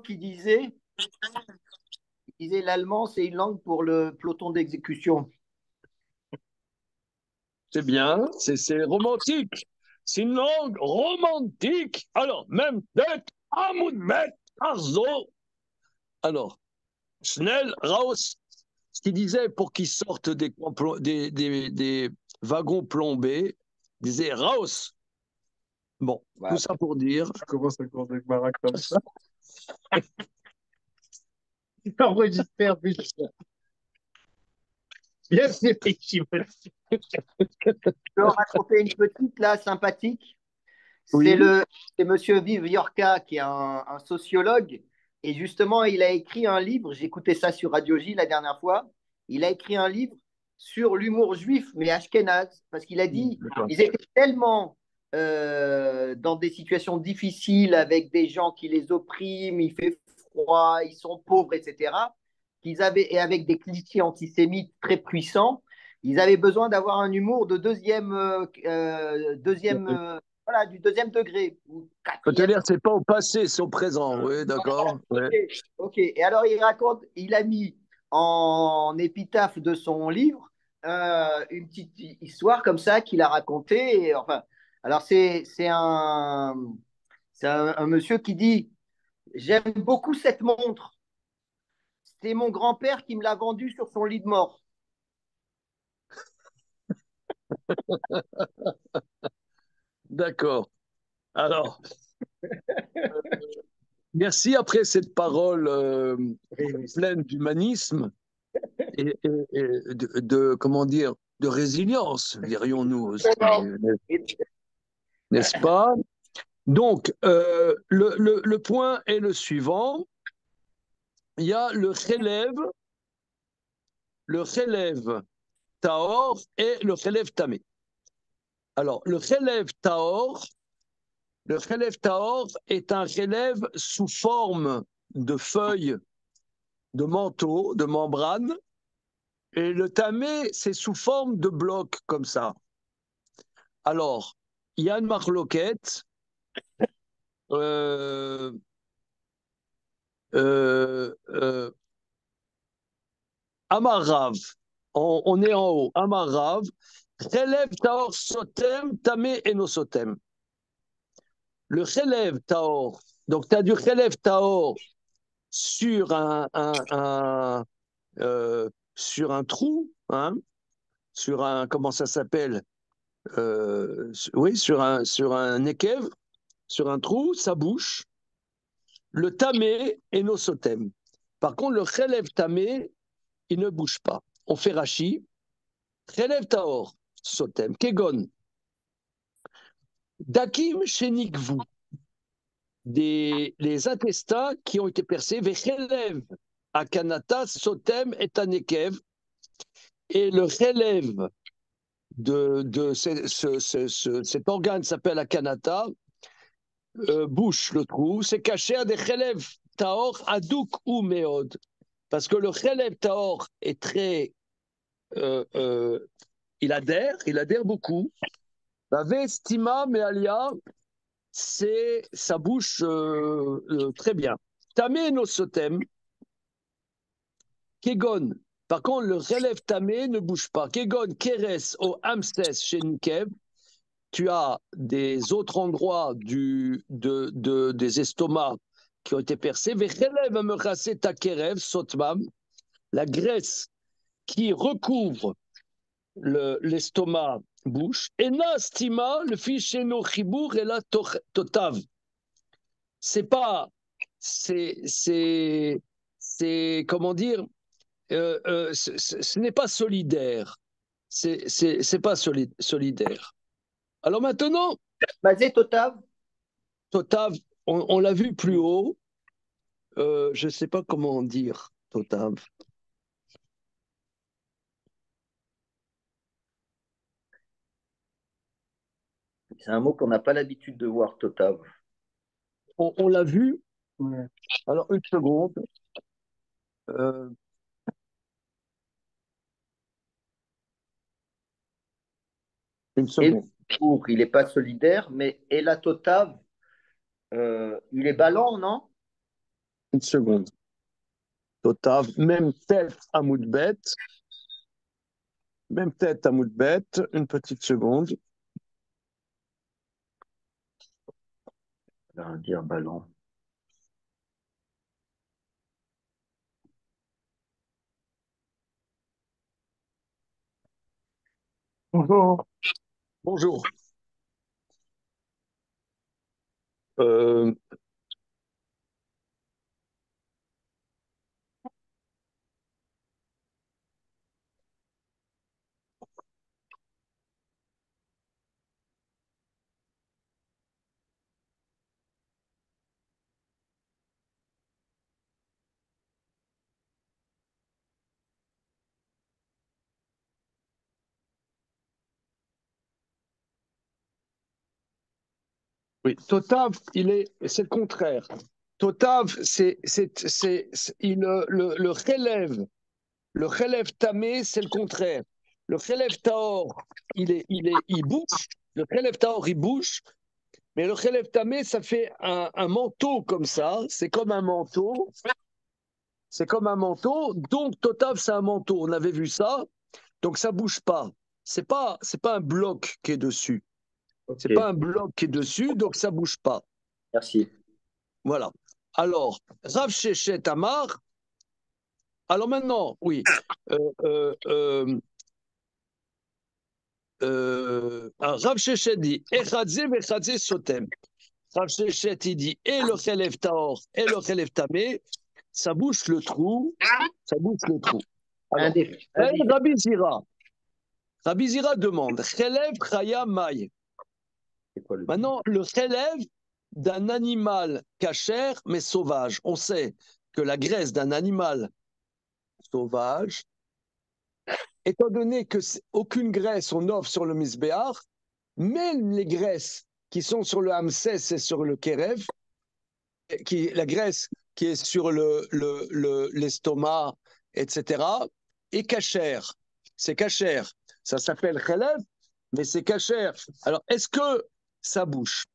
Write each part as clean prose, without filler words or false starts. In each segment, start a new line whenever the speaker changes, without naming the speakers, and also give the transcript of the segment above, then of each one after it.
qui disait l'allemand, c'est une langue pour le peloton d'exécution.
C'est bien, c'est romantique. C'est une langue romantique. Alors, même tête, Amundmet, Arzo. Alors, Schnell, Raus, ce qu'il disait pour qu'ils sortent des wagons plombés, il disait Raus. Bon, tout
Voilà.
ça pour dire.
Je commence à cours de baraque comme ça. Enregistré en plus. Bien réfléchi, monsieur.
Je peux en raconter une petite là, sympathique. C'est
Oui,
le, c'est Monsieur Viv Yorka qui est un sociologue et justement il a écrit un livre. J'écoutais ça sur Radio J la dernière fois. Il a écrit un livre sur l'humour juif mais ashkénaze parce qu'il a dit
d'accord.
ils étaient tellement dans des situations difficiles avec des gens qui les oppriment, il fait froid, ils sont pauvres, etc. Qu'ils avaient et avec des clichés antisémites très puissants, ils avaient besoin d'avoir un humour de voilà, du deuxième degré ou quatrième.
C'est-à-dire, c'est pas au passé, c'est au présent. Oui, d'accord. Ouais.
Ok, ok. Et alors il raconte, il a mis en épitaphe de son livre une petite histoire comme ça qu'il a racontée. Et, enfin, alors c'est un monsieur qui dit, j'aime beaucoup cette montre. C'est mon grand-père qui me l'a vendue sur son lit de mort.
D'accord. Alors, merci après cette parole pleine d'humanisme et comment dire, de résilience, dirions-nous aussi, n'est-ce pas? Donc, le point est le suivant. Il y a le relève Taor et le relève Tamé. Alors, le relève Taor est un relève sous forme de feuilles, de manteaux, de membranes, et le Tamé, c'est sous forme de blocs comme ça. Alors, il y a une marloquette, euh, euh, euh, Amarav, on est en haut, Amarav, relève Taor Sotem, Tamé et no Sotem. Le relève Taor, donc tu as du relève Taor sur sur un trou, hein, sur un, comment ça s'appelle, oui, sur un ékev, sur un trou, ça bouche. Le tamé est nosotem. Par contre, le relève tamé, il ne bouge pas. On fait rachi, relève taor, sotem, kegon, dakim shenikvu, les intestins qui ont été percés, relève akanata, sotem et anekev, et le relève cet organe s'appelle akanata, bouche, le trou, c'est caché à des relèves taor adouk ou meod. Parce que le relève taor est très. Euh, euh, il adhère beaucoup. La vestima mealia, c'est sa bouche très bien. Tamé no sotem, kegon. Par contre, le relève tamé ne bouge pas. Kegon, keres au hamstes chez Nikev, tu as des autres endroits des estomacs qui ont été percés. La graisse qui recouvre l'estomac bouche. Et nastima, le ficheno chibour et la totav. C'est pas, comment dire, ce n'est pas solidaire. C'est pas solidaire. Alors maintenant,
Basé Totav,
Totav, on l'a vu plus haut. Je ne sais pas comment dire Totav.
c'est un mot qu'on n'a pas l'habitude de voir, Totav.
On l'a vu.
Ouais.
Alors, une seconde. Euh, une
Et le
seconde.
pour, il n'est pas solidaire, mais et la Totav, il est ballant, non?
Une seconde. Totav, même tête à Moudbet. Même tête à Moudbet. Une petite seconde.
On va dire ballon.
Bonjour.
Bonjour. Euh, oui, Totav, c'est le contraire. Totav, le relève tamé, c'est le contraire. Le relève taor, il bouge. Le relève taor, il bouge. Mais le relève tamé, ça fait un manteau comme ça. C'est comme un manteau. C'est comme un manteau. Donc, Totav, c'est un manteau. On avait vu ça. Donc, ça bouge pas. C'est pas un bloc qui est dessus. C'est
Ok,
pas un bloc qui est dessus, donc ça bouge pas.
merci.
Voilà. Alors, Rav Shechet Amar. Alors maintenant, oui. Rav Shechet dit Echadze vechadze sotem. Rav Shechet il dit et le Chelev Taor et le Chelev Tamé, ça bouche le trou. Ça bouche le trou. Alors, Rabbi Zira. Rabbi Zira demande Chelev Chaya Maï.
C'est quoi le
Maintenant, le Chelev d'un animal cachère mais sauvage. On sait que la graisse d'un animal sauvage, étant donné que aucune graisse on offre sur le misbéar, même les graisses qui sont sur le hamsès et sur le kérev, la graisse qui est sur l'estomac, etc., est cachère. C'est cachère. Ça s'appelle chelev, mais c'est cachère. Alors, est-ce que ça bouge?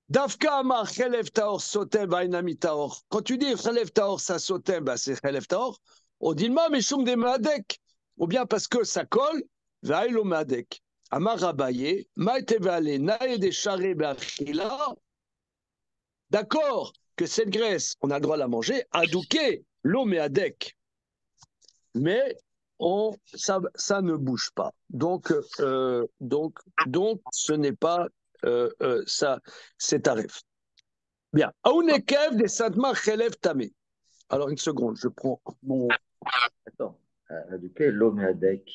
Dafka amar chelev taor sotem va'inami taor. Quand tu dis chelev taor, ça sotem, bah c'est chelev taor. On dit ma mishum de madek. Ou bien parce que ça colle, va'ilo madek. Amar rabaye, ma'ete ve'ale, na'e de share be'achila. D'accord que cette graisse, on a le droit de la manger, adouké, l'eau me'adek. Mais ça ne bouge pas. Donc, ce n'est pas ça, c'est tarif. Bien. Aounekev des Sadma Chelev Tamé. Alors, une seconde, je prends mon.
Attends, du coup, l'homme est avec.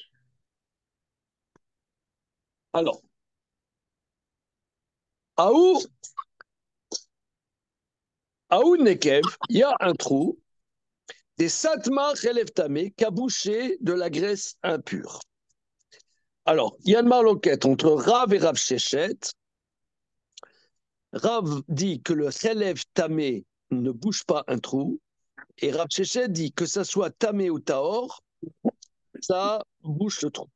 Alors, Aou, Aounekev, il y a un trou des Satma Chelev Tamé qui a bouché de la graisse impure. Alors, il y a une marloquette entre Rav et Rav Shechet. Rav dit que le Chelev Tamé ne bouge pas un trou. Et Rav Shechet dit que ça soit Tamé ou Taor, ça bouche le trou.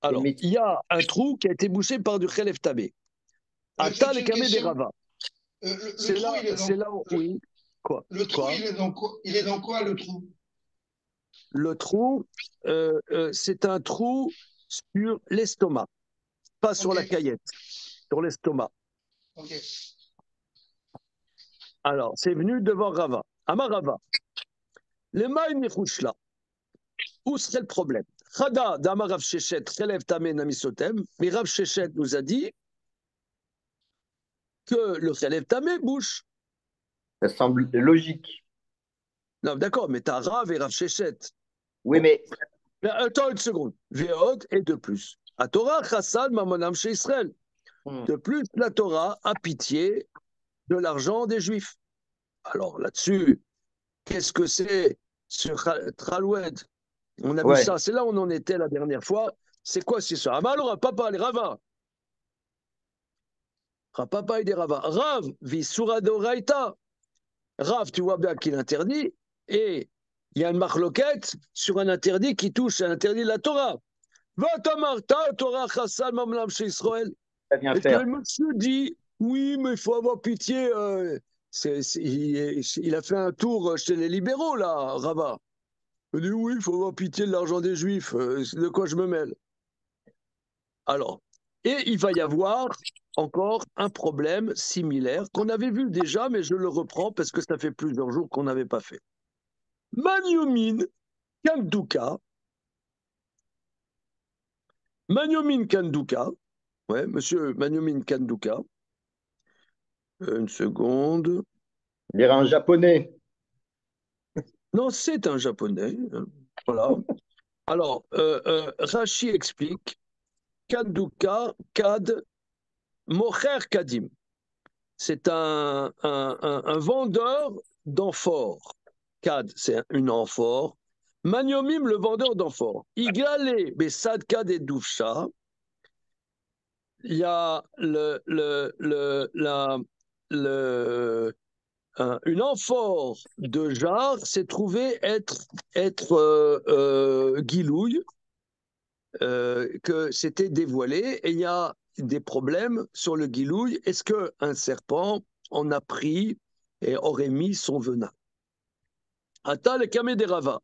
Alors, il y a un trou qui a été bouché par du Chelev Tamé. Atal et Kamé des Rava.
Le trou, il est dans...
C'est là où, oui. Quoi?
Le trou,
Quoi?
il est dans quoi? Il est dans quoi, le trou?
Le trou, c'est un trou sur l'estomac, pas sur la caillette, sur l'estomac.
Ok.
Alors, c'est venu devant Rava. Amarava. Les mailles là. Où serait le problème? Chada d'Amarav Shechet, relève tamé namisotem. Mais Rav Shechet nous a dit que le relève tamé bouge.
Ça semble logique.
Non, d'accord, mais t'as Rav et Rav Shechet.
Oui, mais
Mais attends une seconde. Véhot et de plus. À Torah, Chassan, Mamonam chez Israël. De plus, la Torah a pitié de l'argent des Juifs. Alors là-dessus, qu'est-ce que c'est ce Traloued? On a vu ça, c'est là où on en était la dernière fois. C'est quoi c'est ça? Ah, bah alors, papa, les Rava. Papa et des Rava. Rav, Visurado Raita. Rav, tu vois bien qu'il interdit. Et il y a une marloquette sur un interdit qui touche à l'interdit de la Torah. Va-ta-marta, Torah Chassan, Mamlam chez Israël.
ça vient
Et que
faire.
le monsieur dit, oui, mais il faut avoir pitié Il a fait un tour chez les libéraux, là, Rabat. Il dit oui, il faut avoir pitié de l'argent des Juifs. De quoi je me mêle? Alors, et il va y avoir encore un problème similaire qu'on avait vu déjà, mais je le reprends parce que ça fait plusieurs jours qu'on n'avait pas fait. Manyomin Kanduka. Manyomin Kanduka. Ouais, monsieur Manyomin Kanduka. Une seconde.
On dirait un japonais.
Non, c'est un japonais. Voilà. Alors, Rashi explique Kanduka, Kad, Mocher Kadim. C'est un vendeur d'amphores. Kad, c'est une amphore. Maniomim, le vendeur d'amphores. Igalé, Besad Kad et Doufcha. Il y a une amphore de jarre s'est trouvée être guilouille, que c'était dévoilé, et il y a des problèmes sur le guilouille. Est-ce qu'un serpent en a pris et aurait mis son venin? Atal le Kamé des Rava.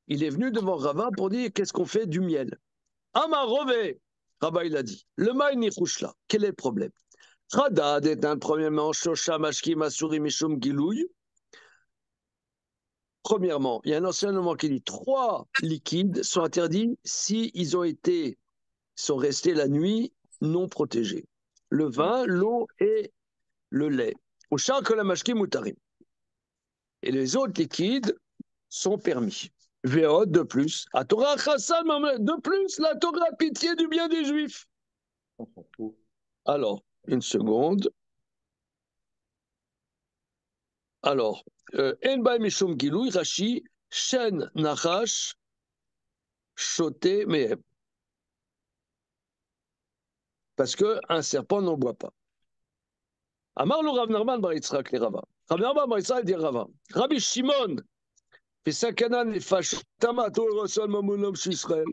Il est venu devant Rava pour dire qu'est-ce qu'on fait du miel. Amarové, Rava il a dit, le maï nichouchla, quel est le problème? Khadad est un premièrement Shosha Mashki Masuri Mishum Gilouille. Premièrement, il y a un enseignement qui dit 3 liquides sont interdits si ils sont restés la nuit non protégés. Le vin, l'eau et le lait. Au Shakolamashki Mutarim. Et les autres liquides sont permis. Véod de plus. À Torah Chassan, de plus, la Torah a pitié du bien des Juifs. Alors, une seconde. Alors, En Baï Mishum Gilouy, Rashi, Shen Nachash, Shoté Mehem. Parce qu'un serpent n'en boit pas. Amar le Rav Narman bar Yitzhak les Rava. Rav Narman bar Yitzhak dit Rava. Rabbi Shimon, Pesakana Nefash, Tamato Rosol Mamoulom Israël.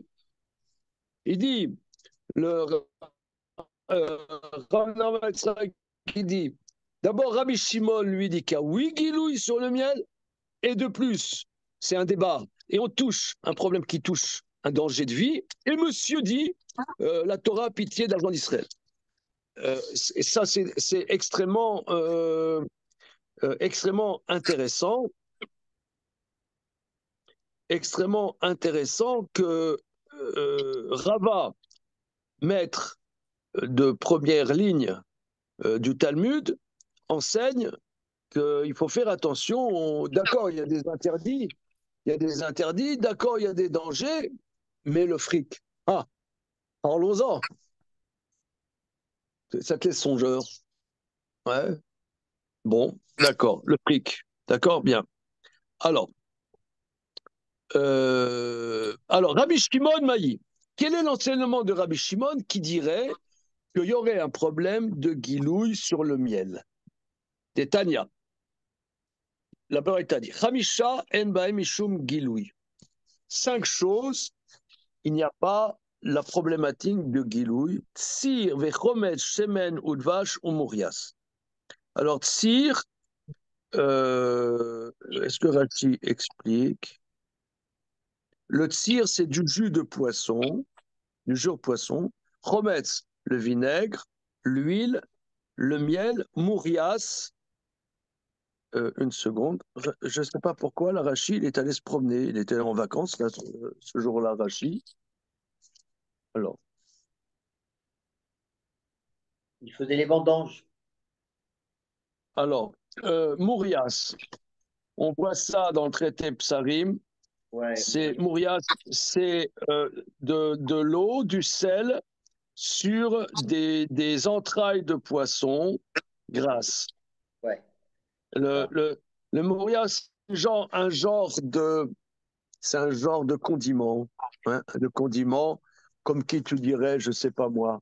Il dit, le Rav Narman bar Yitzhak qui dit, d'abord Rabbi Shimon lui dit qu'il y a 8 guilouilles sur le miel, et de plus, c'est un débat, et on touche un problème qui touche un danger de vie, et monsieur dit, la Torah a pitié d'argent d'Israël. Et ça, c'est extrêmement intéressant. Extrêmement intéressant que Rava, maître de première ligne du Talmud, enseigne qu'il faut faire attention. D'accord, il y a des interdits, d'accord, il y a des dangers, mais le fric. Ah, parlons-en. Ça te laisse songeur. Ouais. Bon, d'accord, le fric. D'accord, bien. Alors, Rabbi Shimon Maï. Quel est l'enseignement de Rabbi Shimon qui dirait qu'il y aurait un problème de guilouille sur le miel? C'est Tania. La parole est à dire. Hamisha en baem mishum guilouille. 5 choses, il n'y a pas la problématique de guilouille. Tsir vechomet shemen udvash ou mourias. Alors, tsir, est-ce que Rachi explique? Le tsir, c'est du jus de poisson, du jus de poisson. Chometz, le vinaigre, l'huile, le miel, mourias. Une seconde. Je ne sais pas pourquoi, l'Arachi, il est allé se promener. Il était en vacances, là, ce jour-là, Arachi. Alors.
Il faisait les vendanges.
Alors, mourias. On voit ça dans le traité Psarim.
Ouais.
C'est mourias, c'est de l'eau, du sel sur des entrailles de poisson grasses.
Ouais.
Le mourias, c'est un genre de condiment, hein, de condiment, comme qui tu dirais, je ne sais pas moi,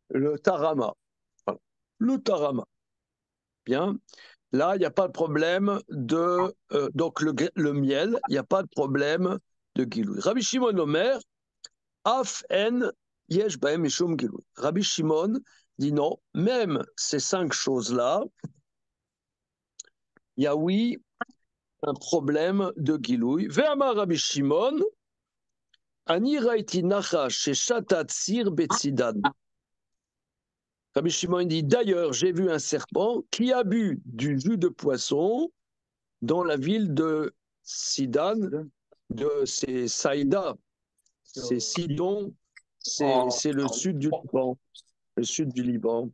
le tarama. Voilà. Le tarama. Bien. Là, il n'y a pas de problème de. Donc, le miel, il n'y a pas de problème de gilouï. Rabbi Shimon Omer, Af en yesh baem mishum gilouï. Rabbi Shimon dit non, même ces 5 choses-là, il y a oui un problème de Gilouï. Ve'amar Rabbi Shimon, ani raiti nachash sheshatat sir betzidan. Rabbi Shimon dit, d'ailleurs, j'ai vu un serpent qui a bu du jus de poisson dans la ville de Sidan, c'est Saïda, c'est Sidon, c'est le sud du Liban. Le sud du Liban.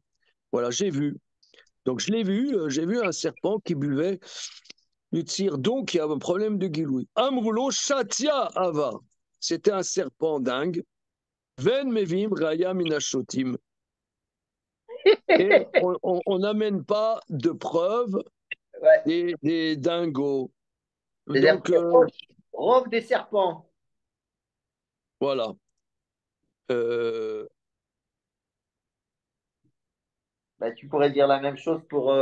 Voilà, j'ai vu. Donc je l'ai vu, j'ai vu un serpent qui buvait du tir. Donc il y a un problème de Giloui. Amroulo Shatia Ava. C'était un serpent dingue. Ven Mevim Raya Minashotim. Et on n'amène pas de preuves
Ouais.
des dingos.
C'est-à-dire
Donc
rove des serpents.
voilà.
Bah, tu pourrais dire la même chose pour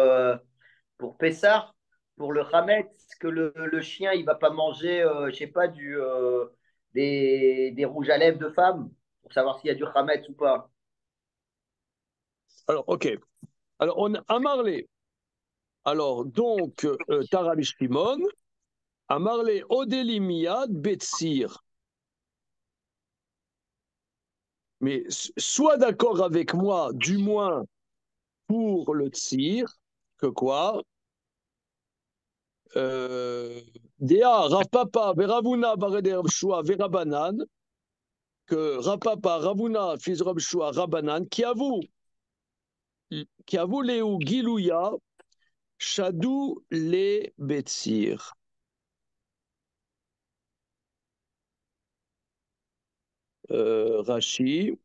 Pessar, pour le Hametz, que le chien, il va pas manger, je sais pas, des rouges à lèvres de femmes, pour savoir s'il y a du Hametz ou pas.
Alors, ok. Alors, on a Marley. Alors, donc, Tarabi Shimon, Amarle Odeli Miyad Betsir. Mais sois d'accord avec moi, du moins pour le tsir, que quoi Dea Rapapa Veravuna Barede Rabshua Verabanan, que Rapapa Ravuna fils Rabshua Rabanan, qui avoue Léou Gilouya, Shadou les Betsir. Rashi.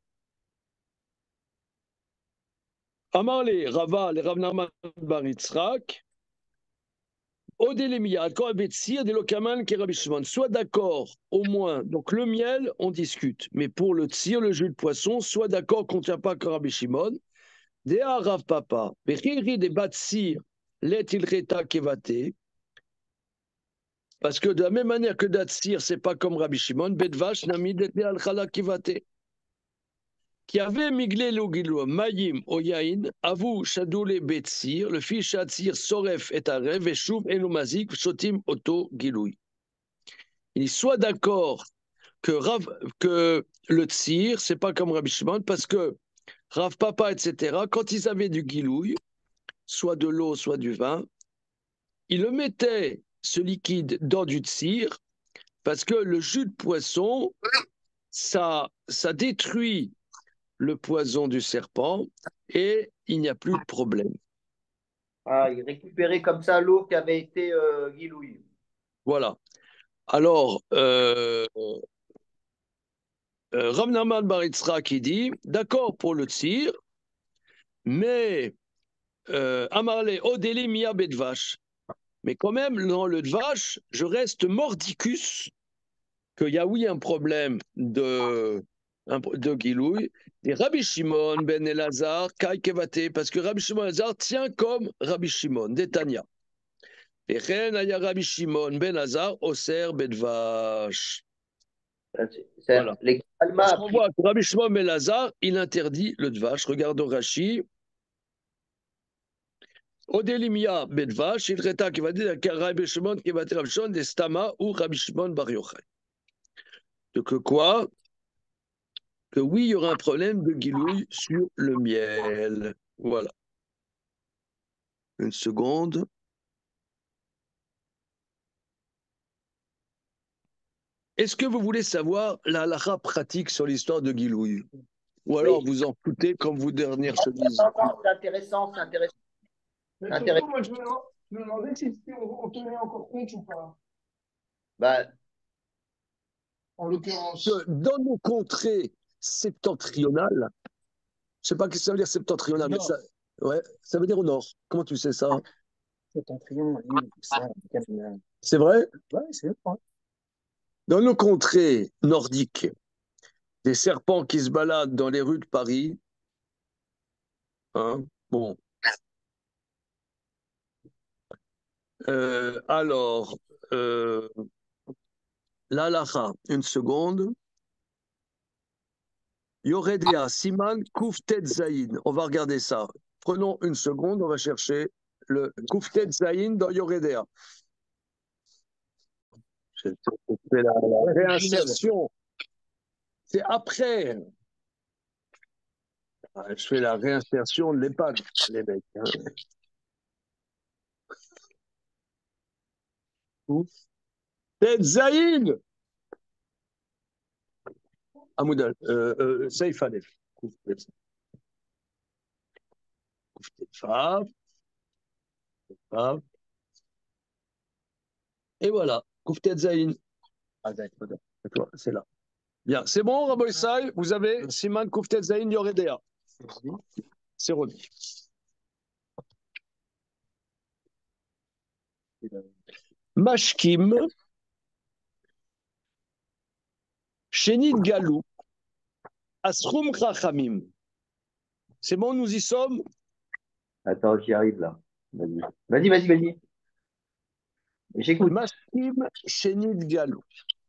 Amarle Rava, le Rav Nachman bar Yitzhak, Odelemiyad, quand Betsir, de Lokaman, qui Rabbi Shimon. Soit d'accord, au moins. Donc le miel, on discute. Mais pour le tsir, le jus de poisson, soit d'accord qu'on ne tient pas que Rabbi Shimon. Dea Rav Papa, Bechiri de Batsir, let il reta kevate. Parce que de la même manière que Datsir, c'est pas comme Rabbi Shimon, Bedvash, Nami, de al Chala kevate. Qui avait miglé l'ogilo, Mayim, Oyain, Avou, Shadoule, Betsir, le fils Shatsir, Soref et Arev, et Chouv, Enomazik, Shotim, Oto, Giloui. Il soit d'accord que le Tsir, c'est pas comme Rabbi Shimon, parce que Rav Papa, etc., quand ils avaient du Giloui, soit de l'eau, soit du vin, ils le mettaient, ce liquide, dans du Tsir, parce que le jus de poisson, ça détruit le poison du serpent et il n'y a plus de problème.
Ah, il récupérait comme ça l'eau qui avait été guilouille.
Voilà. Alors, Rav Nachman bar Yitzhak qui dit, d'accord pour le tsir, mais Amarle Odeli Mia Bedvash. Mais quand même, dans le dvash, je reste mordicus qu'il y a oui un problème de Gilouï. Et Rabbi Shimon ben Elazar, Kai Kevate, parce que Rabbi Shimon ben Elazar tient comme Rabbi Shimon, d'Etania. Et Ren Aya Rabbi Shimon ben Elazar, Oser Bedvash. Voilà.
Les Alma
Parce
a
qu'on
pris.
voit que Rabbi Shimon ben Elazar, il interdit le dvash. Regarde Rashi. Odelimia bedvash, il reta qui va dire Rabbi Shimon qui va dire Rabbi Shimon des Stama ou Rabbi Shimon bar Yochai. Donc quoi? Que oui, il y aura un problème de guilouille sur le miel. Voilà. Une seconde. Est-ce que vous voulez savoir la halakha pratique sur l'histoire de guilouille? Ou alors
Oui.
vous en foutez comme vous dernière chemise?
Non, non, c'est intéressant, c'est intéressant.
Mais surtout, moi, je me demandais si on tenait encore compte ou pas,
Bah,
en l'occurrence.
Dans nos contrées septentrionales, je ne sais pas ce que ça veut dire septentrional, mais ça, ouais, ça veut dire au nord. Comment tu sais ça?
Septentrion, Lille, tout ça.
C'est vrai?
Ouais, c'est vrai.
Dans nos contrées nordiques, des serpents qui se baladent dans les rues de Paris, hein, bon. Alors, l'alaha, une seconde. Yoredea, Siman, Kouftet Zaïd. On va regarder ça. Prenons une seconde, on va chercher le Kouftet Zayin dans Yoredea. Je fais la réinsertion. C'est après. Je fais la réinsertion de l'EHPAD, les mecs. Hein. Kouftet Zayin. Amoudal, Saïf Alef. Kouftet Fav. Et voilà, Kouftet Zayin. C'est là. Bien, c'est bon, Rabbi Sai, vous avez Siman Kouftet Zayin Yoredea. C'est remis. Mashkim, Shenit Galou, Asrum Chachamim. C'est bon, nous y sommes?
Attends, j'y arrive là. Vas-y. J'écoute.
Mashkim, Shenit Galou.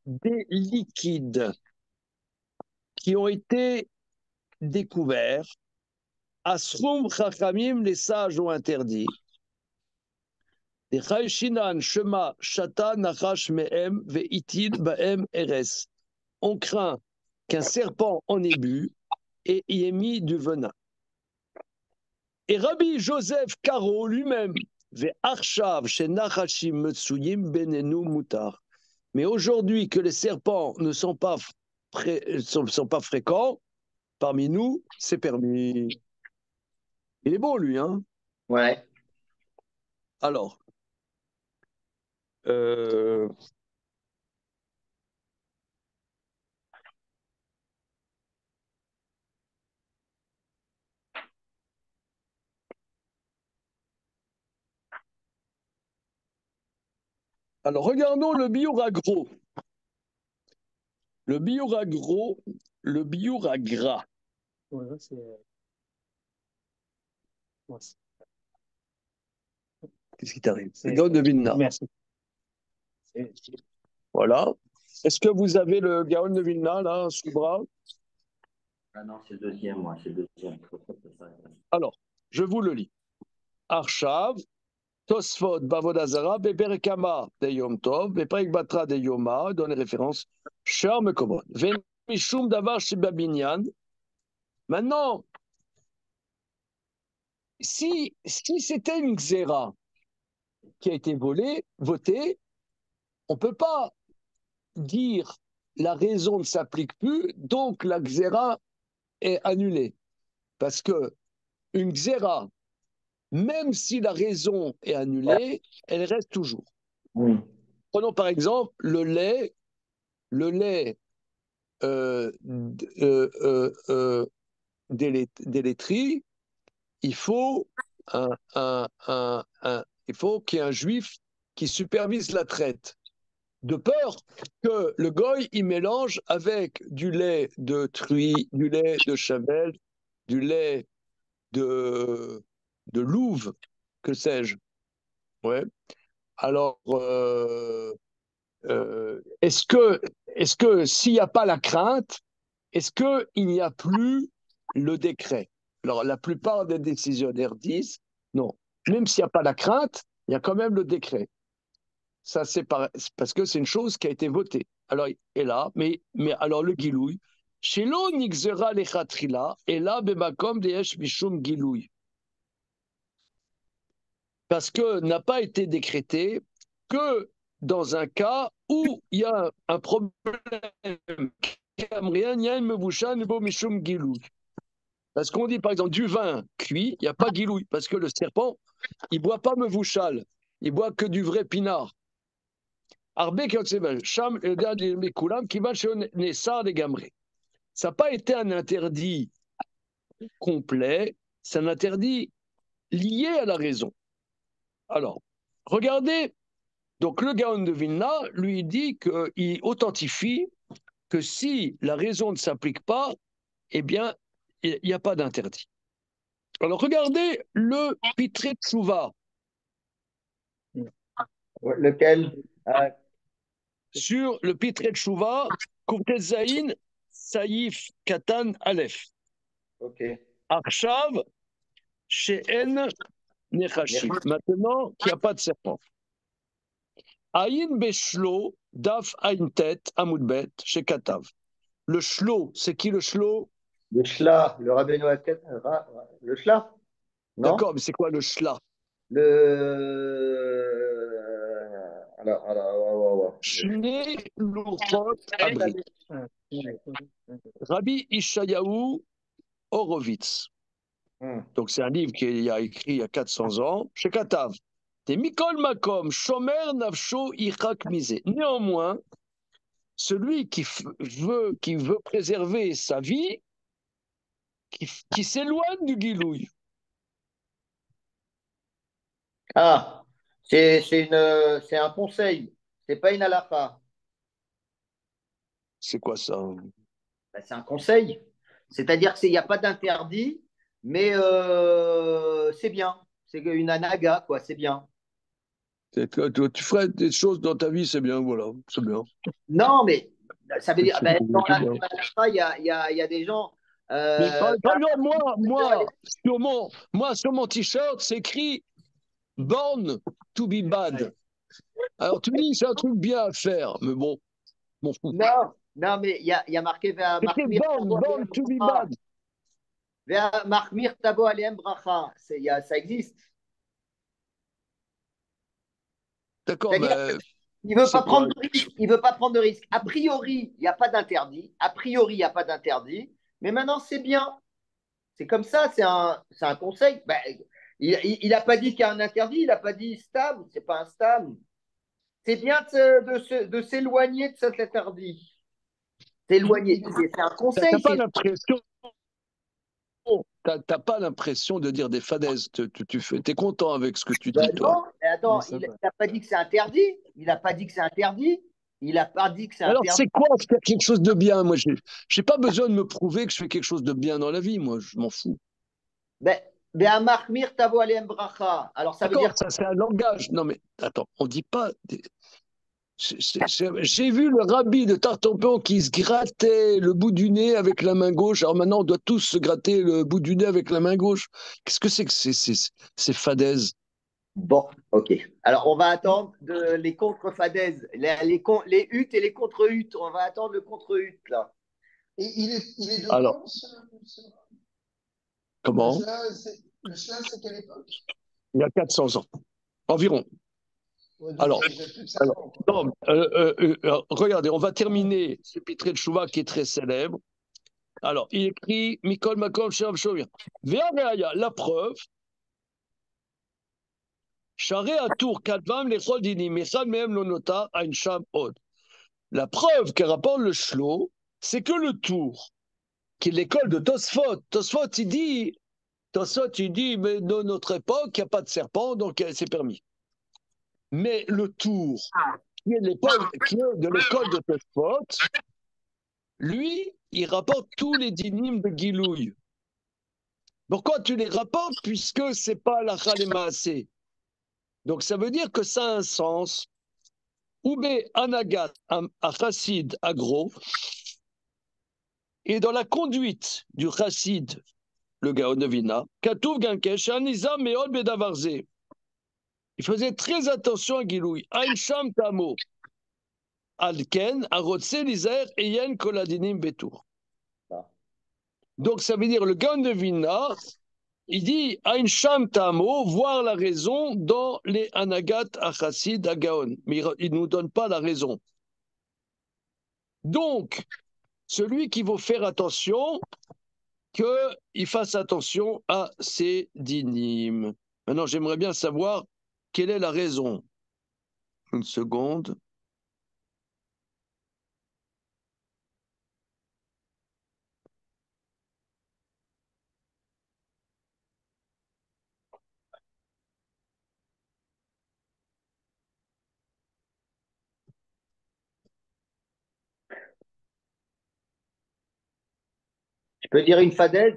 Des liquides qui ont été découverts. Asrum Chachamim, les sages ont interdit. Des Chayshinan, Shema, Shata, Nachash, Mehem, Ve'itil, Bahem, Eres. On craint qu'un serpent en ait bu et y ait mis du venin. Et Rabbi Joseph Caro lui-même, Ve'arshav, chez Nachashim, Metsuyim, Benenu, Mutar. Mais aujourd'hui que les serpents ne sont pas fréquents, parmi nous, c'est permis. Il est bon, lui, hein?
Ouais.
Alors, regardons le biura gros. Le biura gros, le biura gras.
Ouais, c'est. Ouais,
Qu'est-ce qui t'arrive? C'est Gaon de Vilna.
Merci.
Voilà. Est-ce que vous avez le Gaon de Vilna, là, sous le bras?
Ah non, c'est le deuxième, moi, c'est le deuxième.
Alors, je vous le lis. Arshav, Tosfot, Bavodazara, Beperekama de Yom Tov, Beperek Batra de Yoma, donne les références. Shar Mekomod. Ven Mishum Davar Shibabinyan. Maintenant, si c'était une xéra qui a été votée, on ne peut pas dire la raison ne s'applique plus, donc la xéra est annulée. Parce que une xéra, même si la raison est annulée, elle reste toujours.
Oui.
Prenons par exemple le lait des laiteries, il faut il faut qu'il y ait un juif qui supervise la traite, de peur que le goy il mélange avec du lait de truie, du lait de chavel, du lait de louve, que sais-je. Ouais. Alors, est-ce que s'il n'y a pas la crainte, est-ce qu'il n'y a plus le décret? Alors, la plupart des décisionnaires disent non. Même s'il n'y a pas la crainte, il y a quand même le décret. Ça, c'est parce que c'est une chose qui a été votée. Alors, et là, mais alors le gilouï, Shelo nixera lechatrila, et là, bemakom deyesh mishum gilouï. Parce que n'a pas été décrété que dans un cas où il y a un problème. Parce qu'on dit par exemple du vin cuit, il n'y a pas gilouï, parce que le serpent, il ne boit pas mevouchal, il boit que du vrai pinard. Ça n'a pas été un interdit complet, c'est un interdit lié à la raison. Alors, regardez, donc le Gaon de Vilna, lui dit qu'il authentifie que si la raison ne s'applique pas, eh bien, il n'y a pas d'interdit. Alors, regardez le Pitré Tchouva.
Lequel?
Sur le Pitré Tchouva, Kourtet Zayin, Saïf, Katan, Aleph.
Ok.
Arshav, She'en, Nechashim. Maintenant, qu'il n'y a pas de serpent. Aïn Beshlo, Daf Aïn Tet, Amoudbet, chez Katav. Le shlo, c'est qui le shlo?
Le shla, le Rabbeinu le shla, non?
D'accord, mais c'est quoi le shla?
Le. Alors.
Shne Luchot Abri. Rabbi Ishayahu Horowitz. Donc c'est un livre qu'il a écrit il y a 400 ans, chez Katav. C'est Mikol Makom, Shomer Navsho Ichak Mise. Néanmoins, celui qui veut préserver sa vie, qui s'éloigne du Gilouï.
Ah, c'est un conseil, c'est pas une halakha.
C'est quoi ça?
Ben, c'est un conseil. C'est-à-dire qu'il n'y a pas d'interdit, mais c'est bien. C'est une anaga, quoi, c'est bien.
Tu ferais des choses dans ta vie, c'est bien, voilà, c'est bien.
Non, mais ça veut dire,
C'est
ben,
bien.
dans la halakha, il y a des gens.
Mais par exemple, moi, sur mon t-shirt, c'est écrit Born to be bad. Alors tu dis, c'est un truc bien à faire, mais bon, m'en fous.
Non, mais il y a marqué
C'est écrit born to be bad.
Marmir Tabo Alem Bracha. Ça existe.
D'accord,
C'est-à-dire
mais
il veut
c'est
pas
quoi?
prendre de risque. Il veut pas prendre de risque. A priori, il n'y a pas d'interdit. A priori, il n'y a pas d'interdit. Mais maintenant, c'est bien. C'est comme ça. C'est un conseil. Ben, il n'a pas dit qu'il y a un interdit. Il n'a pas dit stable. C'est pas un stable. C'est bien de s'éloigner de cet interdit. S'éloigner. C'est un
T'as
conseil.
pas l'impression, t'as pas l'impression de dire des fadaises. T'es content avec ce que tu
Ben
dis, toi.
non, mais attends,
Mais ça
il
va.
n'a pas dit que c'est interdit. Il n'a pas dit que c'est interdit. Il n'a pas dit que c'est
Alors,
interdit.
c'est quoi faire quelque chose de bien? Moi, j'ai pas besoin de me prouver que je fais quelque chose de bien dans la vie. Moi, je m'en fous.
Ben, à Mahmir Tavo Alem Bracha. Alors, ça veut
D'accord,
dire.
ça c'est un langage. Non, mais attends, on dit pas. J'ai vu le rabbi de Tartampion qui se grattait le bout du nez avec la main gauche. Alors maintenant, on doit tous se gratter le bout du nez avec la main gauche. Qu'est-ce que c'est que ces fadaises?
Bon, ok. Alors, on va attendre les contre-fadaises, les huttes et les contre-huttes. On va attendre le contre-hutte, là.
Et il est de
Alors,
quand
comment?
le cela, c'est quelle époque?
Il y a 400 ans, environ.
Ouais, donc
Alors,
il y a déjà plus de 5 ans.
non, regardez, on va terminer ce Pitré de Chouva qui est très célèbre. Alors, il écrit Mikol Makom Sherav Shovir. Ve'areaya, la preuve. Charé à tour Kadvam les Dinim, et ça même le nota à une cham haute. La preuve que rapporte le Shlo, c'est que le tour, qui est l'école de Tosfot. Tosfot, il dit, mais dans notre époque, il n'y a pas de serpent, donc c'est permis. Mais le tour, qui est de l'école de Tosfot, lui, il rapporte tous les dynimes de Gilouï. Pourquoi tu les rapportes? Puisque c'est pas la Khalemaasé. Donc ça veut dire que ça a un sens. Oube Anagat à Chassid agro, et dans la conduite du Chassid, le Gaon de Vina, Katuv Gankesh, Anisa Meod Bedavarze. Il faisait très attention à Gilouï. Ein Sham Tamo, Alken, Arotse Lizer, Eyen Koladinim Betour. Donc ça veut dire le Gaon de Vina, il dit Ein Sham Tamo, voir la raison dans les Anagat à Chassid à Gaon. Mais il ne nous donne pas la raison. Donc, celui qui veut faire attention, qu'il fasse attention à ses dynimes. Maintenant, j'aimerais bien savoir quelle est la raison. Une seconde.
Tu peux dire une fadaise?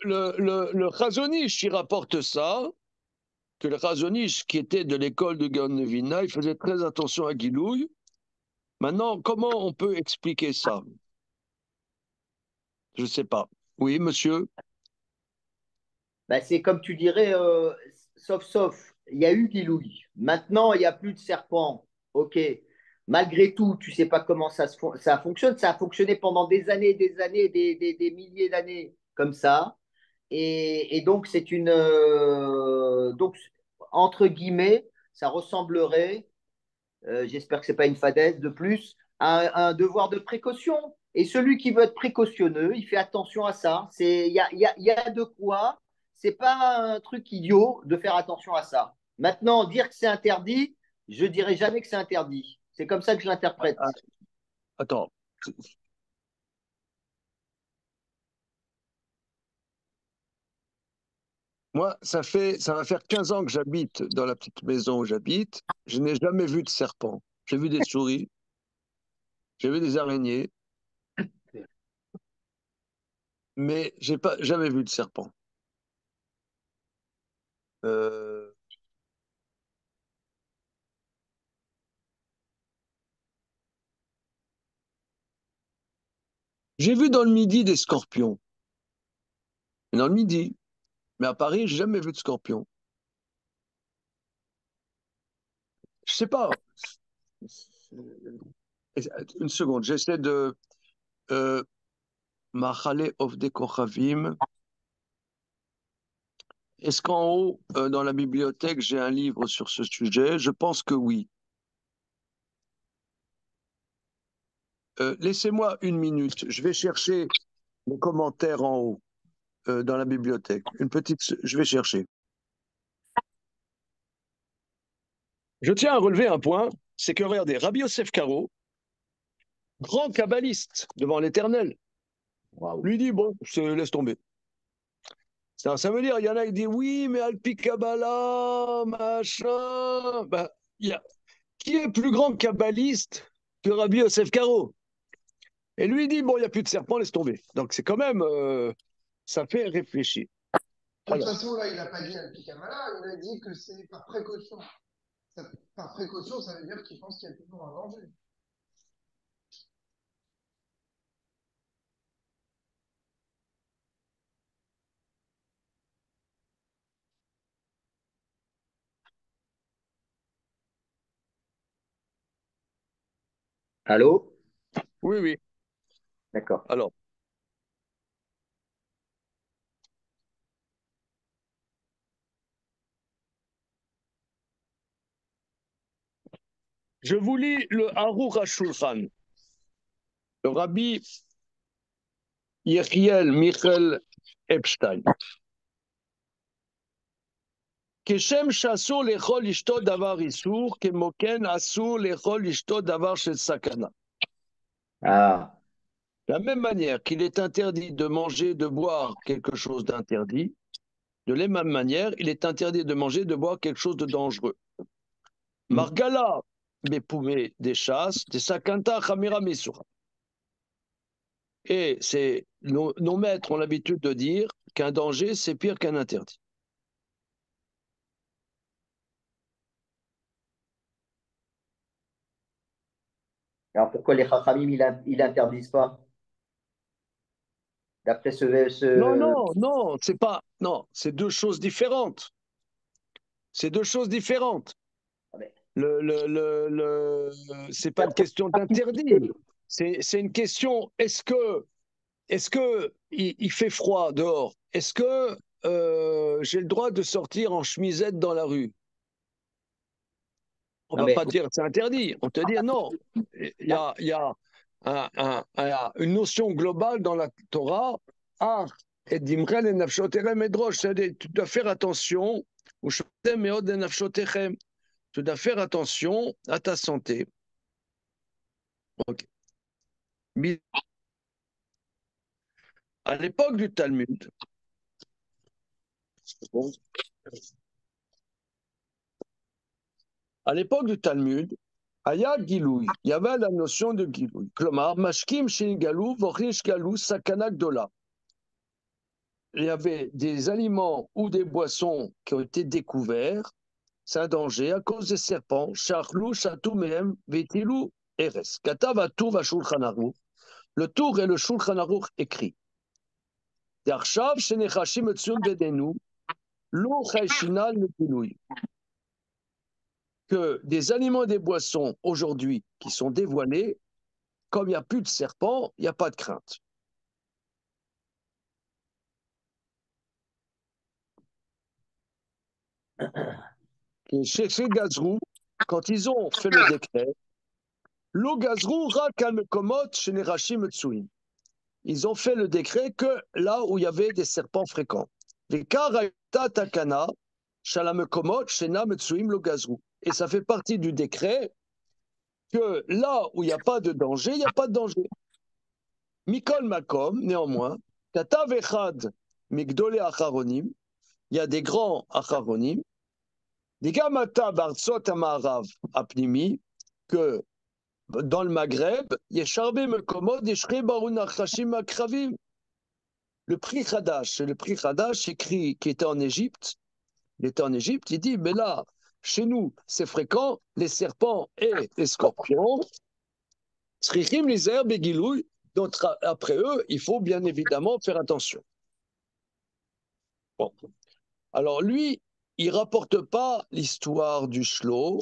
Le Chazonish, il rapporte ça, que le Chazonish, qui était de l'école de Gaon-Nevina, il faisait très attention à Gilouï. Maintenant, comment on peut expliquer ça? Je ne sais pas. Oui, monsieur?
Ben, c'est comme tu dirais, sauf, il y a eu Gilouï. Maintenant, il n'y a plus de serpents. OK. Malgré tout, tu ne sais pas comment ça fonctionne. Ça a fonctionné pendant des années, des milliers d'années comme ça. Et donc, c'est une. Donc, entre guillemets, ça ressemblerait, j'espère que ce n'est pas une fadaise de plus, à un devoir de précaution. Et celui qui veut être précautionneux, il fait attention à ça. Il y a de quoi. C'est pas un truc idiot de faire attention à ça. Maintenant, dire que c'est interdit, je dirais jamais que c'est interdit. C'est comme ça que je l'interprète.
Ah, attends. Moi, ça va faire 15 ans que j'habite dans la petite maison où j'habite. Je n'ai jamais vu de serpent. J'ai vu des souris, j'ai vu des araignées, mais j'ai pas jamais vu de serpent. Euh, J'ai vu dans le Midi des scorpions. Dans le Midi. Mais à Paris, j'ai jamais vu de scorpion. Je sais pas. Une seconde, j'essaie de. Machale Ovde Kochavim. Est-ce qu'en haut, dans la bibliothèque, j'ai un livre sur ce sujet? Je pense que oui. Laissez-moi une minute. Je vais chercher les commentaires en haut, dans la bibliothèque. Je vais chercher. Je tiens à relever un point, c'est que regardez, Rabbi Yosef Karo, grand kabbaliste devant l'Éternel, lui dit bon, laisse tomber. Ça veut dire, il y en a qui disent oui, mais Alpi Kabbalah, machin. Ben, qui est plus grand kabbaliste que Rabbi Yosef Karo? Et lui dit bon, il n'y a plus de serpent, laisse tomber. Donc c'est quand même, ça fait réfléchir.
De toute
Alors,
façon, là, il n'a pas dit Al-Pikamala, il a dit que c'est par précaution. Par précaution, ça veut dire qu'il pense qu'il y a toujours un danger.
Allô?
oui, oui.
D'accord.
Alors, je vous lis le Aruch HaShulchan, le Rabbi Yechiel Michel Epstein. כשם שאסור לאכול אשתו דבר איסור, כמו כן אסור לאכול אשתו דבר של סכנה.
Ah.
De la même manière qu'il est interdit de manger, de boire quelque chose d'interdit, de la même manière, il est interdit de manger, de boire quelque chose de dangereux. Margala, bepoumé des chasses, des sakanta chamira misura. Et nos maîtres ont l'habitude de dire qu'un danger, c'est pire qu'un interdit.
Alors pourquoi les Chachamim, ils interdisent pas? D'après
Non,
ce...
non, non, c'est pas. Non, c'est deux choses différentes. C'est deux choses différentes.
Ah ben,
C'est pas une question d'interdit. C'est une question, est-ce que il fait froid dehors? Est-ce que j'ai le droit de sortir en chemisette dans la rue? On
non,
va
mais,
pas dire que c'est interdit. On te dit non. Il y a une notion globale dans la Torah. Ah, et dimrel et nafshotechem edrosh. Tu dois faire attention. Tu dois faire attention à ta santé. Okay. À l'époque du Talmud, à l'époque du Talmud, Aya Giloui, il y avait la notion de Giloui. Klomar, Mashkim Shingalou, Vorish Galou, Sakanak Dola. Il y avait des aliments ou des boissons qui ont été découverts, c'est un danger à cause des serpents, Charlou, Chatou, Mehem, Vetilou, Eres. Katav Tour Shulchan Aruch. Le Tour et le Shulchan Aruch écrit. D'Arshav, Shenechashim Etsun Bedenu, Lo chayshinal mepilouy. Que des aliments et des boissons aujourd'hui qui sont dévoilés, comme il n'y a plus de serpents, il n'y a pas de crainte. Et chez Gazrou, quand ils ont fait le décret, Lo Gazrou Rakal Mekomot chez Nerashi Metsuim. Ils ont fait le décret que là où il y avait des serpents fréquents. Vekaraita Takana, Shalamekomot, Shena Metsuim Lo Gazrou. Et ça fait partie du décret que là où il n'y a pas de danger, il n'y a pas de danger. Mikol Makom, néanmoins, Katav Echad Migdole Acharonim, il y a des grands Acharonim, des Gamata Bartzot Amarav Apnimi, que dans le Maghreb, Yesharbe Mekomod Yeshre Barun Achashim Akravim. Le prix Hadash écrit qui était en Égypte, il était en Égypte, il dit, mais là, chez nous, c'est fréquent, les serpents et les scorpions, Tzrichim Lizer Begilouy, donc après eux, il faut bien évidemment faire attention. Bon. Alors lui, il ne rapporte pas l'histoire du Shlo.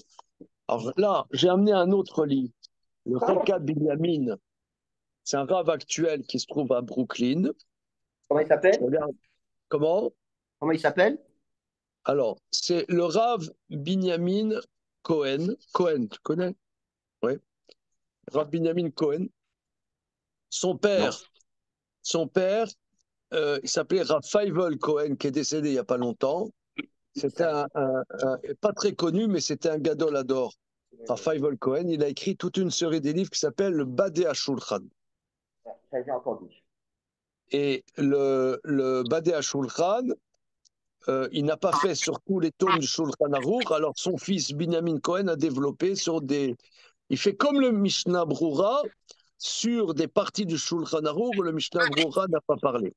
Alors là, j'ai amené un autre livre, le Reka Binyamin. C'est un rave actuel qui se trouve à Brooklyn.
Comment il s'appelle?
Comment?
Comment il s'appelle?
Alors, c'est le Rav Binyamin Cohen. Cohen, tu connais? Oui. Rav Binyamin Cohen. Son père, il s'appelait Rav Feivel Cohen, qui est décédé il n'y a pas longtemps. C'était pas très connu, mais c'était un gadol ador. Rav Feivel Cohen, il a écrit toute une série de livres qui s'appelle le Badé HaShulchan.
Ça, j'ai entendu.
Et le Badé HaShulchan, il n'a pas fait sur tous les tomes du Shulchan Aruch. Alors son fils Binyamin Cohen a développé sur des. Il fait comme le Mishnah Brura sur des parties du Shulchan Aruch où le Mishnah Brura n'a pas parlé.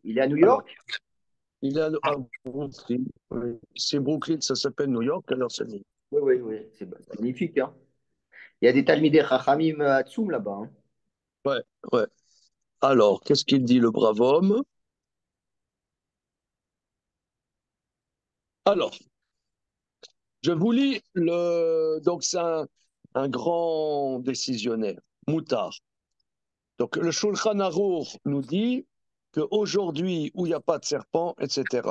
Il est à New York?
Alors, il est à Brooklyn. Oui. C'est Brooklyn, ça s'appelle New York, alors c'est dit.
Oui. C'est magnifique. Hein. Il y a des Talmidei Chachamim à Tsoum là-bas. Hein.
Ouais. Alors, qu'est-ce qu'il dit, le brave homme? Alors, je vous lis le. Donc, c'est un grand décisionnaire, Moutard. Donc, le Shulchan Aruch nous dit qu'aujourd'hui, où il n'y a pas de serpent, etc.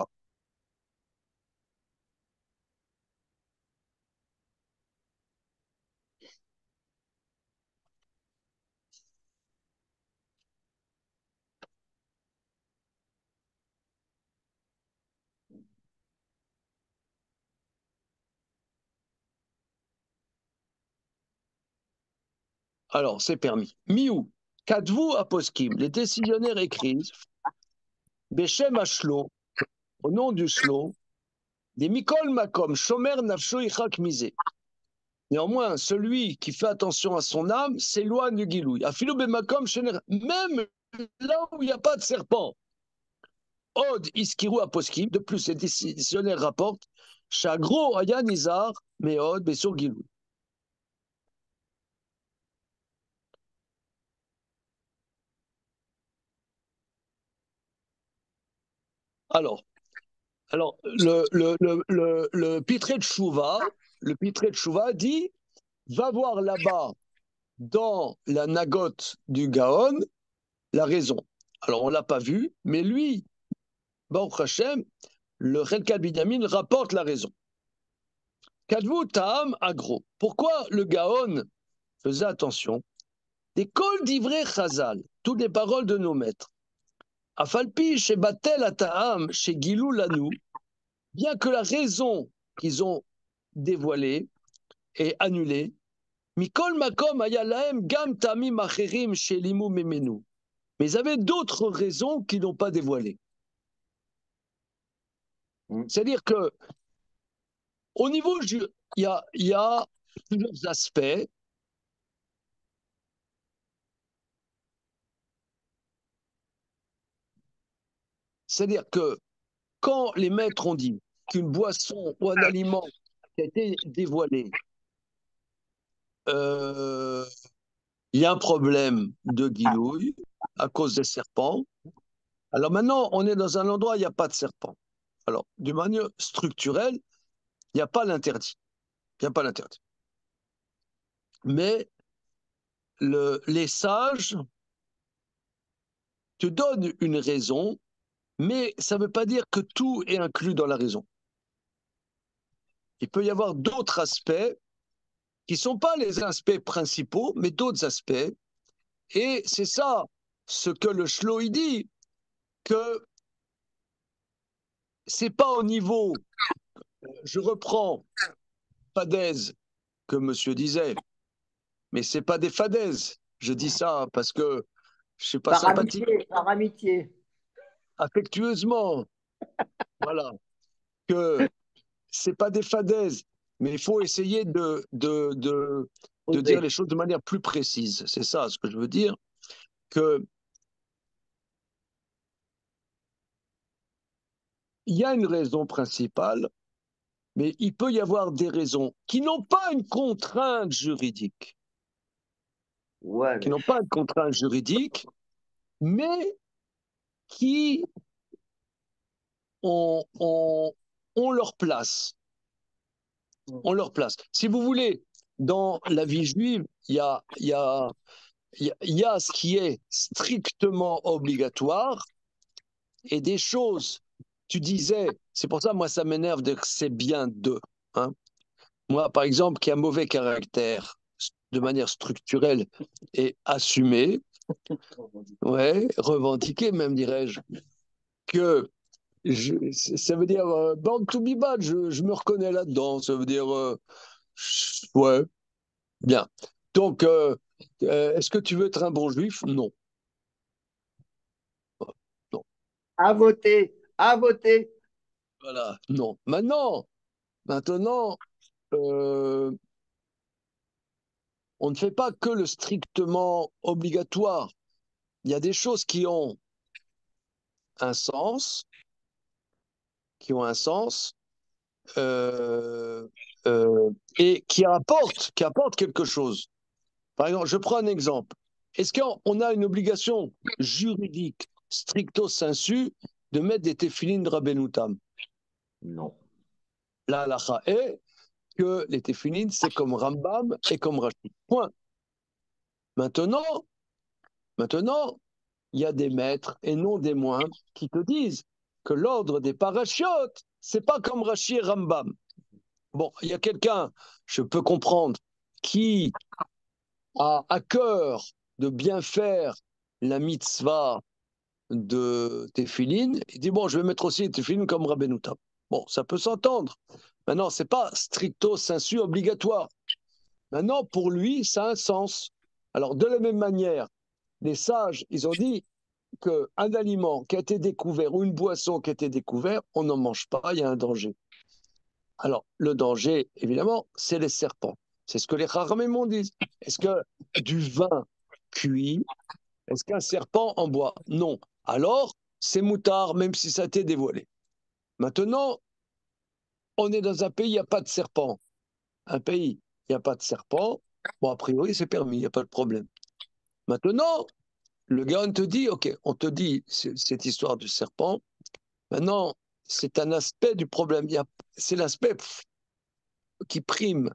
Alors, c'est permis. Miou, Kadvu Aposkim, les décisionnaires écrivent, Beshem Ashlo, au nom du Shlo, des Mikol Makom, Shomer Nafsho Ichak Misé. Néanmoins, celui qui fait attention à son âme s'éloigne du Gilouï. Afilou Bemakom, même là où il n'y a pas de serpent. Od Iskiru Aposkim, de plus, les décisionnaires rapportent, Chagro Aya Nizar, Meod Besur Gilouï. Alors, le Pitré de Chouva dit, va voir là-bas, dans la nagote du Gaon, la raison. Alors, on ne l'a pas vu, mais lui, Baruch Hashem, le Relka Binyamin rapporte la raison. Kadvu Ta'am Agro. Pourquoi le Gaon faisait attention? Des kol d'ivrei Chazal, toutes les paroles de nos maîtres. Afalpi chez Batel Ata'am, chez Gilou Lanou, bien que la raison qu'ils ont dévoilée et annulée, Mikol Makom Ayalaem Gam Tamim Acherim chez Limou Memenu. Mais ils avaient d'autres raisons qu'ils n'ont pas dévoilées. C'est-à-dire que au niveau, il y a plusieurs aspects. C'est-à-dire que quand les maîtres ont dit qu'une boisson ou un aliment qui a été dévoilé, il y a un problème de guilouille à cause des serpents. Alors maintenant, on est dans un endroit où il n'y a pas de serpents. Alors, d'une manière structurelle, il n'y a pas l'interdit. Il n'y a pas l'interdit. Mais les sages te donnent une raison, mais ça ne veut pas dire que tout est inclus dans la raison. Il peut y avoir d'autres aspects qui ne sont pas les aspects principaux, mais d'autres aspects. Et c'est ça ce que le Shloï dit, que c'est pas au niveau, je reprends fadaise que monsieur disait, mais c'est pas des fadaises. Je dis ça parce que je suis pas sympathique.
Par amitié.
Affectueusement, voilà, que c'est pas des fadaises, mais il faut essayer de dire les choses de manière plus précise. C'est ça ce que je veux dire, que il y a une raison principale, mais il peut y avoir des raisons qui n'ont pas une contrainte juridique,
Ouais,
qui n'ont pas une contrainte juridique, mais qui ont leur place. On leur place. Si vous voulez, dans la vie juive, il y a ce qui est strictement obligatoire et des choses. Tu disais, c'est pour ça, moi, ça m'énerve de que c'est bien deux. Hein. Moi, par exemple, qui a un mauvais caractère de manière structurelle et assumée, ouais, revendiqué même, dirais-je, que ça veut dire born to be bad, je me reconnais là-dedans. Ça veut dire, ouais, bien. Donc, est-ce que tu veux être un bon juif? Non. Non.
à voter, à voter.
Voilà, non. Maintenant, on ne fait pas que le strictement obligatoire. Il y a des choses qui ont un sens, euh, et qui apportent quelque chose. Par exemple, je prends un exemple. Est-ce qu'on a une obligation juridique stricto sensu de mettre des téphilines de Rabbeinu Tam?
Non.
La halakha est que les téphilines, c'est comme Rambam et comme Rashi. Point. Maintenant, il y a des maîtres et non des moindres qui te disent que l'ordre des parachiotes, c'est pas comme Rashi et Rambam. Bon, il y a quelqu'un, je peux comprendre, qui a à cœur de bien faire la mitzvah de téphilines. Il dit, bon, je vais mettre aussi les téphilines comme Rabbeinu Tam. Bon, ça peut s'entendre. Maintenant, c'est pas stricto sensu obligatoire. Maintenant, pour lui, ça a un sens. Alors, de la même manière, les sages, ils ont dit qu'un aliment qui a été découvert ou une boisson qui a été découverte, on n'en mange pas, il y a un danger. Alors, le danger, évidemment, c'est les serpents. C'est ce que les Chachamim disent. Est-ce que du vin cuit, est-ce qu'un serpent en boit? Non. Alors, c'est moutard, même si ça a été dévoilé. Maintenant, on est dans un pays, il n'y a pas de serpent. Un pays, il n'y a pas de serpent. Bon, a priori, c'est permis, il n'y a pas de problème. Maintenant, le gars, on te dit, OK, on te dit cette histoire du serpent. Maintenant, c'est un aspect du problème. C'est l'aspect qui prime.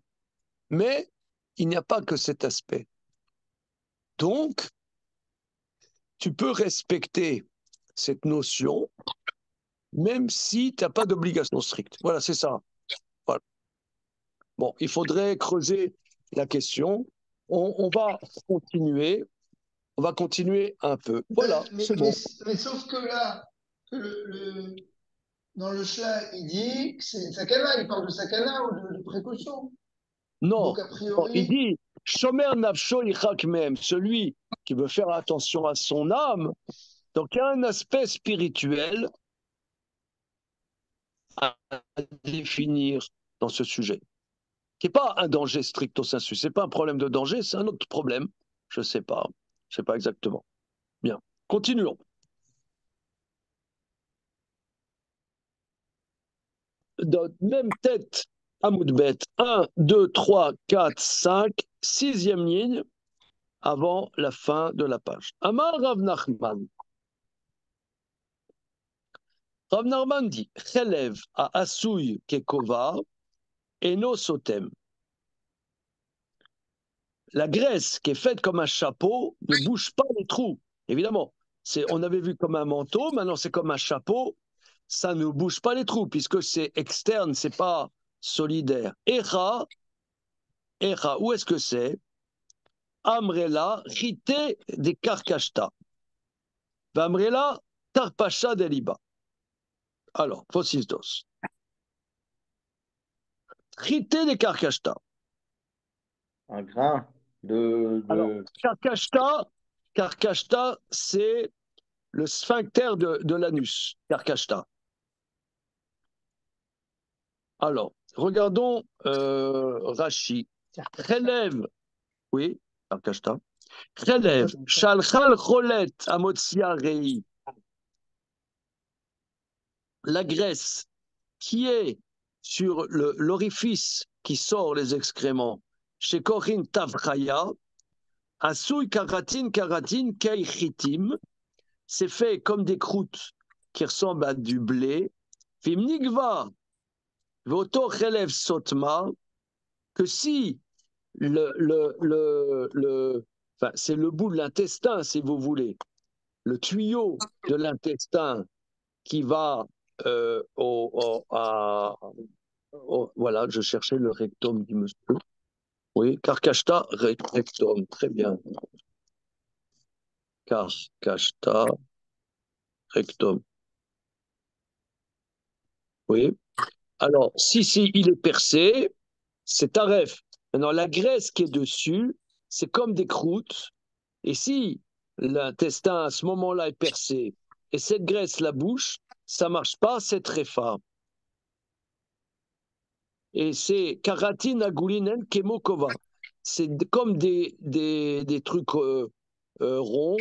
Mais il n'y a pas que cet aspect. Donc, tu peux respecter cette notion, même si tu n'as pas d'obligation stricte. Voilà, c'est ça. Voilà. Bon, il faudrait creuser la question. On va continuer. On va continuer un peu. Voilà,
Mais,
c'est bon.
mais sauf que là, que dans le chat, il dit que c'est une sakana, il parle de sakana ou de précaution.
Non,
Donc, a
non, il
priori,
dit Shomer nafsho yichak même, celui qui veut faire attention à son âme. Donc, il y a un aspect spirituel à définir dans ce sujet, qui n'est pas un danger stricto sensu. Ce n'est pas un problème de danger, c'est un autre problème. Je ne sais pas. Je ne sais pas exactement. Bien, continuons. Dans même tête, Amoudbet, 1, 2, 3, 4, 5, sixième ligne avant la fin de la page. Amar Rav Nachman. Rav Narman dit Chelev à Asouy Kekova et no Sotem. La graisse qui est faite comme un chapeau ne bouge pas les trous. Évidemment, on avait vu comme un manteau, maintenant c'est comme un chapeau. Ça ne bouge pas les trous puisque c'est externe, c'est pas solidaire. Echa, où est-ce que c'est? Amrela, Rite de Karkashta. Amrela, Tarpacha deliba. Alors, Fosisdos. Rite de Karkashta.
Un grain de...
Alors, Karkashta, c'est le sphincter de l'anus. Karkashta. Alors, regardons Rashi. Relève, oui, Karkashta. Relève, Shalchal Cholet Amotsia Rei. La graisse qui est sur l'orifice qui sort les excréments, chez Korin Tavraya, Asui Karatin Keichitim, c'est fait comme des croûtes qui ressemblent à du blé. Vimnigva, Voto relève Sotma, que si enfin, c'est le bout de l'intestin, si vous voulez, le tuyau de l'intestin qui va voilà, je cherchais le rectum du monsieur. Oui, Karkashta rectum, très bien. Karkashta rectum. Oui. Alors, si il est percé, c'est taref. Maintenant, la graisse qui est dessus, c'est comme des croûtes. Et si l'intestin à ce moment-là est percé et cette graisse la bouche, ça marche pas, c'est tréfa. Et c'est karatin agulinen kemokova. C'est comme des trucs ronds,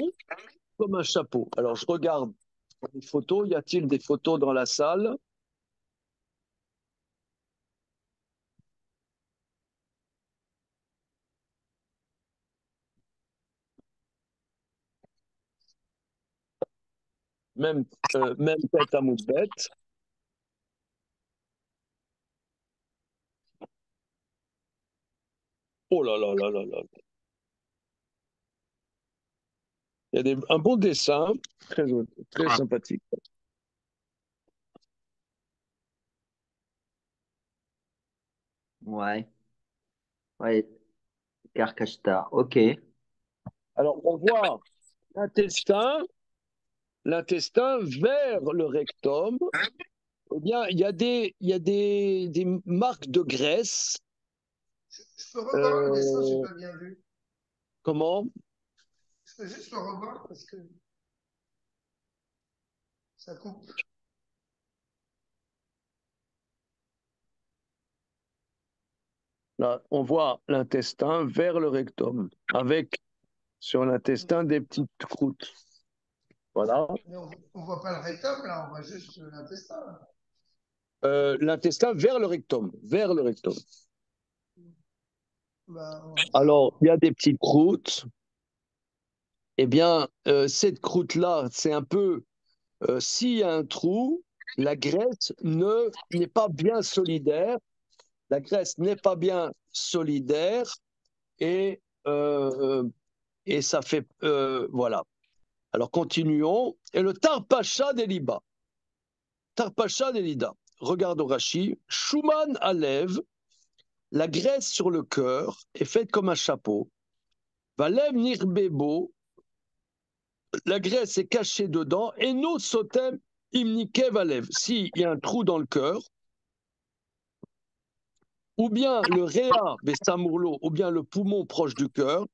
comme un chapeau. Alors je regarde les photos. Y a-t-il des photos dans la salle? Même tête à moubette. Oh là là là là là. Il y a un bon dessin, très sympathique.
Ouais. Ouais. Karkashta. OK.
Alors on voit l'intestin vers le rectum. Eh bien, il y a des marques de graisse.
Je peux revoir le dessin, j'ai pas bien vu.
Comment?
Je peux juste le revoir parce que ça coupe.
Là, on voit l'intestin vers le rectum, avec sur l'intestin des petites croûtes. Voilà.
Mais on voit pas le rectum là, on voit juste l'intestin.
L'intestin vers le rectum, vers le rectum.
Bah,
Alors, il y a des petites croûtes. Eh bien, cette croûte-là, c'est un peu, s'il y a un trou, la graisse n'est pas bien solidaire. La graisse n'est pas bien solidaire et, ça fait, voilà. Alors, continuons. Et le Tarpacha d'Eliba. Tarpacha d'Elida. Regarde au Rashi. Schumann Alev, la graisse sur le cœur est faite comme un chapeau. Valev Nirbebo, la graisse est cachée dedans. Et no sotem imnike valev. S'il y a un trou dans le cœur, ou bien le réa bestamurlo, ou bien le poumon proche du cœur,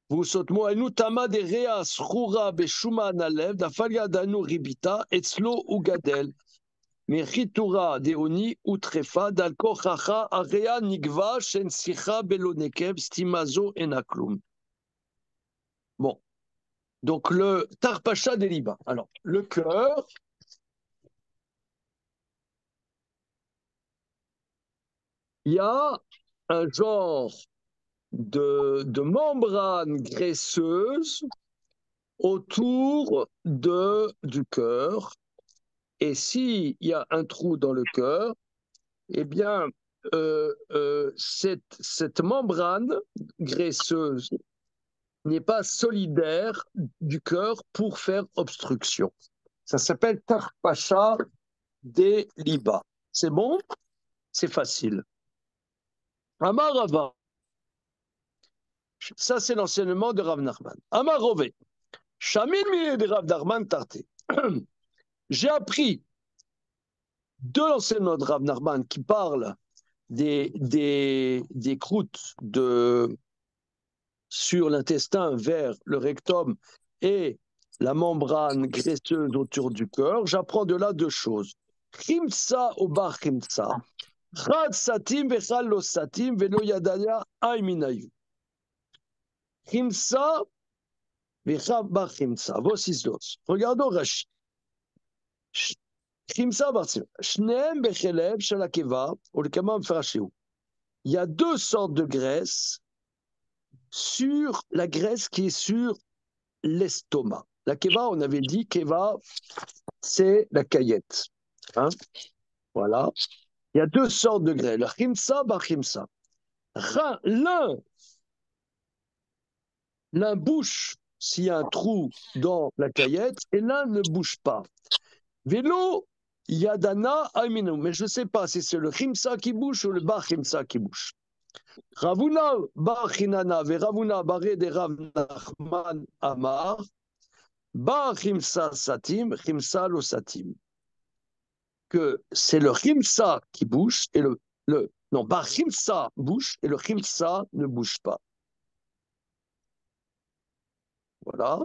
vous sautez moi, nous tama de réa sroura beshuman alev, dafalia danu ribita, etzlo ou gadel. Mechitura deoni utrefa dalko chacha area nigva shen sicha belonekev stimazo enaklum. Bon, donc le tarpacha des Liban. Alors, le cœur, il y a un genre de membrane graisseuse autour du cœur Et s'il y a un trou dans le cœur, eh bien, cette membrane graisseuse n'est pas solidaire du cœur pour faire obstruction. Ça s'appelle Tarpacha des Liba. C'est bon? C'est facile. Amar Rava. Ça, c'est l'enseignement de Rav Nachman. Amar Rove. Shamin mine de Rav Nachman Tarté. J'ai appris de l'enseignement de Rav Nachman qui parle des croûtes sur l'intestin vers le rectum et la membrane graisseuse autour du cœur. J'apprends de là deux choses. Chimsa ou bar chimsa. Chad satim vechal lo satim velo yadaya ayminayu. Chimsa vechal bar chimsa. Voici cela. Regardons Rashi. Chimsa bar chimsa. Shneem bechelev shalakeva ou le kamam farashiu. Il y a deux sortes de graisse sur la graisse qui est sur l'estomac. La keva, on avait dit, keva, c'est la caillette. Hein? Voilà. Il y a deux sortes de graisse. Le chimsa, bar chimsa. L'un bouche s'il y a un trou dans la caillette et l'un ne bouge pas. Vélo, yadana, aminu. Mais je ne sais pas si c'est le chimsa qui bouge ou le bar chimsa qui bouge. Ravuna bar chinana ve Ravuna bare de Rav Nachman Amar bar chimsa satim chimsa lo satim, que c'est le chimsa qui bouge et non, bar chimsa bouge et le chimsa ne bouge pas. Voilà.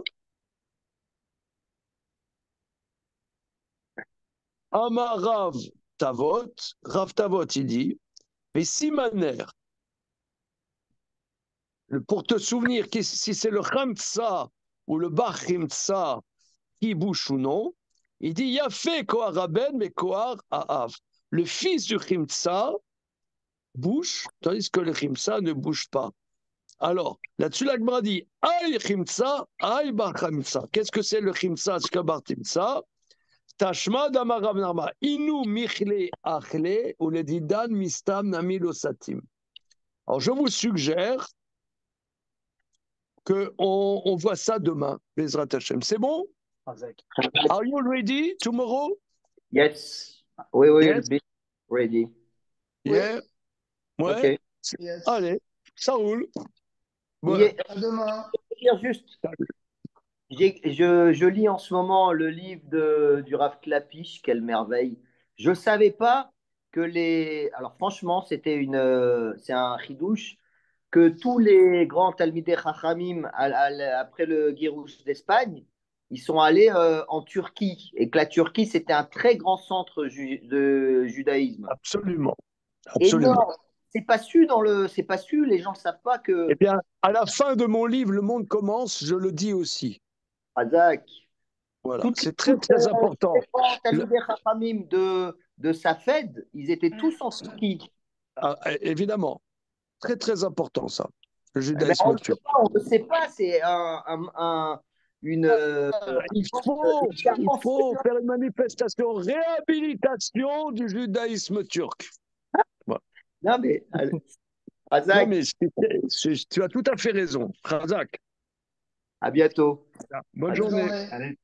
Amar Rav Tavot, Rav Tavot il dit, mais simaner, pour te souvenir si c'est le chimsa ou le bar chimsa qui bouge ou non, il dit Yafé Kohar Raben, mais Kohar Aav. Le fils du chimsa bouge, tandis que le chimsa ne bouge pas. Alors, là-dessus, la Gemara dit Aïe chimsa, aïe bar chimsa. Qu'est-ce que c'est le chimsa, ce que bar chimsa? Tashma damarav narma, inu michle achle, ou le didan mistam namil osatim. Alors, je vous suggère qu'on voit ça demain, Bezrat Hashem. C'est bon? Are you ready tomorrow?
Yes. Oui, oui,
Yes.
be ready.
Yeah. Ouais.
Ok.
Yes.
Allez, ça roule. Voilà.
À demain.
Dire juste, je lis en ce moment le livre du Rav Klapisch, quelle merveille. Je ne savais pas que Alors franchement, c'est un chidouche, que tous les grands Talmidei Chachamim, après le Guirouche d'Espagne, ils sont allés en Turquie. Et que la Turquie, c'était un très grand centre de judaïsme.
Absolument. Absolument.
Énorme. C'est pas su, les gens ne savent pas que
Eh bien, à la fin de mon livre, Le Monde commence, je le dis aussi.
Razak,
Voilà, c'est très, très important.
Les grands Talmidei Chachamim de Safed, ils étaient tous en Turquie.
Évidemment. Très, très important, ça. Le
Ben,
judaïsme turc.
on ne sait pas, c'est une.
Il faut faire une manifestation, réhabilitation du judaïsme turc. Voilà.
Non, mais.
Non,
Razak,
mais tu as tout à fait raison. Razak.
à bientôt.
Bonne
Bonne
journée.
journée.